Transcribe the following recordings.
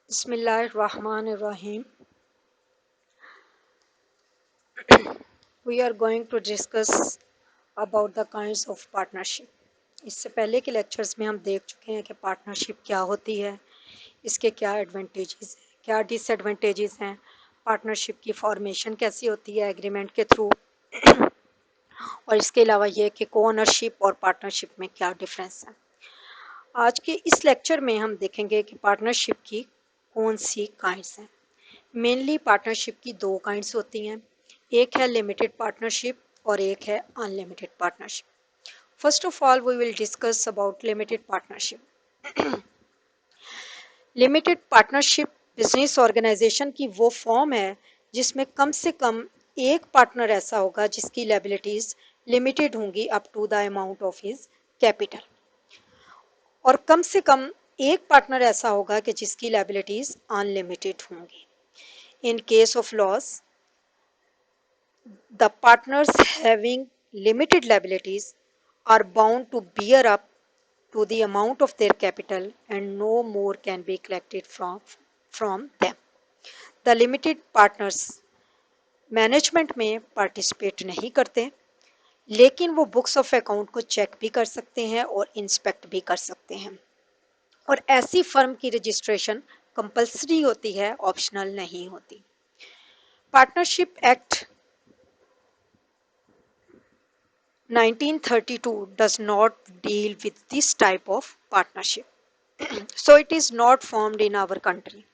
Bismillahirrahmanirrahim. We are going to discuss about the kinds of partnership. इससे पहले के lectures में हम देख चुके हैं कि पार्टनरशिप क्या होती है, इसके क्या एडवांटेजेस हैं, क्या डिसएडवांटेजेस हैं, पार्टनरशिप की फॉर्मेशन कैसी होती है एग्रीमेंट के थ्रू, और इसके अलावा ये कि को ओनरशिप और पार्टनरशिप में क्या डिफरेंस है। आज के इस लेक्चर में हम देखेंगे कि पार्टनरशिप की कौन सी काइंड्स हैं। मेनली पार्टनरशिप की दो काइंड्स होती हैं, एक है लिमिटेड पार्टनरशिप और एक है unlimited partnership. First of all we will discuss about limited partnership. Limited partnership business organisation की वो फॉर्म है जिसमें कम से कम एक पार्टनर ऐसा होगा जिसकी लायबिलिटीज लिमिटेड होंगी up to the amount of his capital, और कम से कम एक पार्टनर ऐसा होगा कि जिसकी लायबिलिटीज अनलिमिटेड होंगी। In case of loss, the partners having limited liabilities are bound to bear up to the amount of their capital and no more can be collected from them. The limited partners management में participate नहीं करते, लेकिन वो books of account को check भी कर सकते हैं और इंस्पेक्ट भी कर सकते हैं, और ऐसी फर्म की रजिस्ट्रेशन कंपल्सरी होती है, ऑप्शनल नहीं होती। Partnership act 1932 does not deal with this type of partnership. So it is not formed in our country.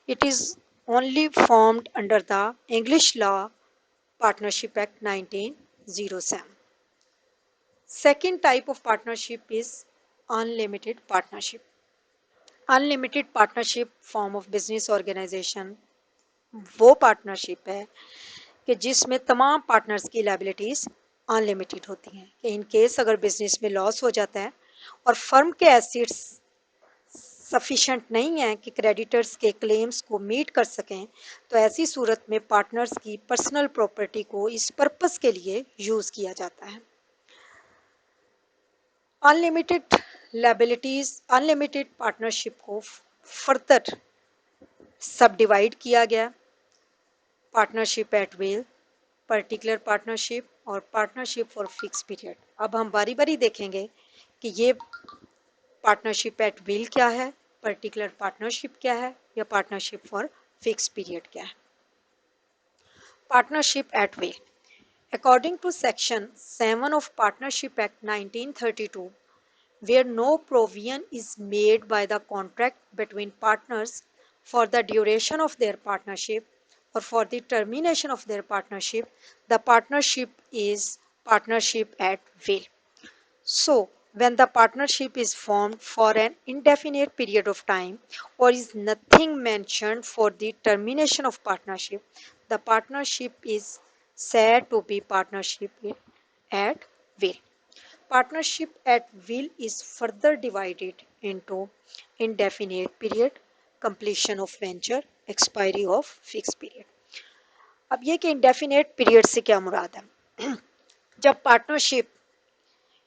It is only formed under the English Law Partnership Act 1907. Second type of partnership is unlimited partnership. Unlimited partnership form of business organization वो partnership है कि जिसमें तमाम partners की liabilities unlimited होती हैं, कि in case अगर बिजनेस में लॉस हो जाता है और फर्म के एसेट्स सफिशेंट नहीं है कि क्रेडिटर्स के क्लेम्स को मीट कर सकें, तो ऐसी सूरत में पार्टनर्स की पर्सनल प्रॉपर्टी को इस पर्पस के लिए यूज किया जाता है। अनलिमिटेड लायबिलिटीज अनलिमिटेड पार्टनरशिप को फर्दर सब डिवाइड किया गया, partnership at will, particular partnership और पार्टनरशिप फॉर फिक्स पीरियड। अब हम बारी बारी देखेंगे कि ये पार्टनरशिप एट विल क्या है, पर्टिकुलर पार्टनरशिप क्या है, या पार्टनरशिप फॉर फिक्स पीरियड क्या है। Partnership at will according to section 7 of Partnership Act 1932, where no provision is made by the contract between partners for the duration of their partnership or for the termination of their partnership, the partnership is partnership at will. So, when the partnership is formed for an indefinite period of time or is nothing mentioned for the termination of partnership, the partnership is said to be partnership at will. Partnership at will is further divided into indefinite period, completion of venture, expiry of fixed period. अब ये कि indefinite period से क्या मुराद है। जब partnership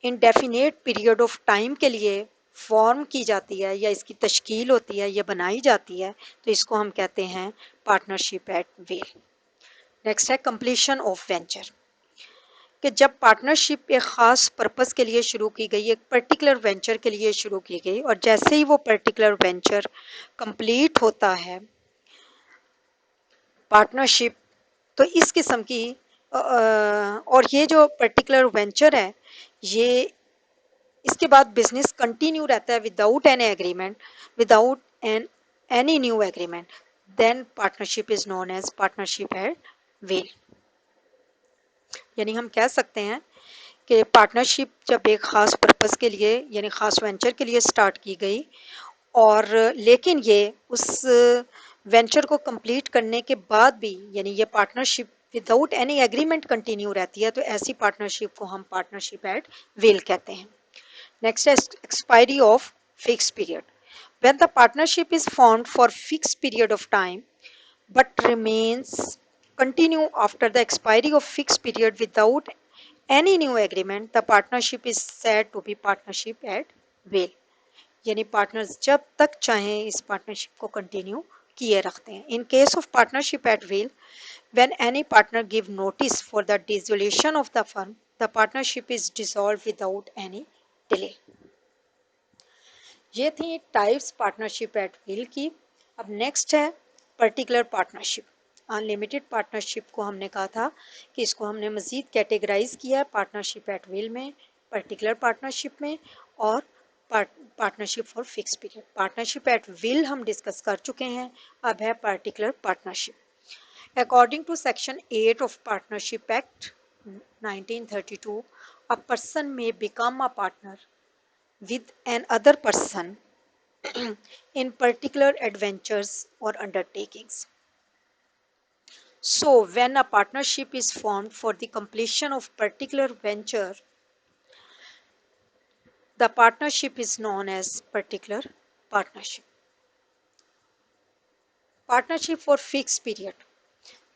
indefinite period of time के लिए form की जाती है या इसकी तश्कील होती है या बनाई जाती है, तो इसको हम कहते हैं पार्टनरशिप एट विल। नेक्स्ट है कंप्लीशन ऑफ वेंचर, कि जब पार्टनरशिप एक ख़ास पर्पस के लिए शुरू की गई, एक पर्टिकुलर वेंचर के लिए शुरू की गई, और जैसे ही वो पर्टिकुलर वेंचर कंप्लीट होता है पार्टनरशिप, तो इस किस्म की और ये जो पर्टिकुलर वेंचर है, ये इसके बाद बिजनेस कंटिन्यू रहता है without any agreement, without any new agreement, then partnership is known as partnership at will. यानी हम कह सकते हैं कि पार्टनरशिप जब एक ख़ास पर्पस के लिए यानी ख़ास वेंचर के लिए स्टार्ट की गई, और लेकिन ये उस वेंचर को कंप्लीट करने के बाद भी यानी ये partnership without any agreement continue रहती है, तो ऐसी पार्टनरशिप को हम पार्टनरशिप एट विल कहते हैं। नेक्स्ट है expiry of fixed period. When the partnership is formed for fixed period of time but remains continue after the expiry of fixed period without any new agreement, the partnership is said to be partnership at will. यानी partners जब तक चाहें इस partnership को continue किए रखते हैं. In case of partnership at will, when any partner give notice for the dissolution of the firm, the partnership is dissolved without any delay. ये थी टाइप्स पार्टनरशिप एट विल की. अब नेक्स्ट है particular partnership. Unlimited partnership को हमने कहा था कि इसको हमने मज़ीद कैटेगराइज किया है पार्टनरशिप एट विल में, पर्टिकुलर पार्टनरशिप में और partnership for fix period. Partnership at will हम डिस्कस कर चुके हैं, अब है particular partnership. According to Section 8 of Partnership Act 1932, a person may become a partner with another person in particular adventures or undertakings. So, when a partnership is formed for the completion of particular venture, the partnership is known as particular partnership. Partnership for fixed period.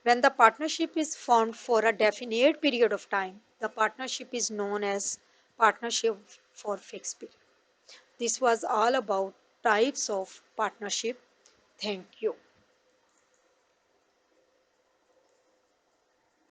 When the partnership is formed for a definite period of time, the partnership is known as partnership for fixed period. This was all about types of partnership. Thank you.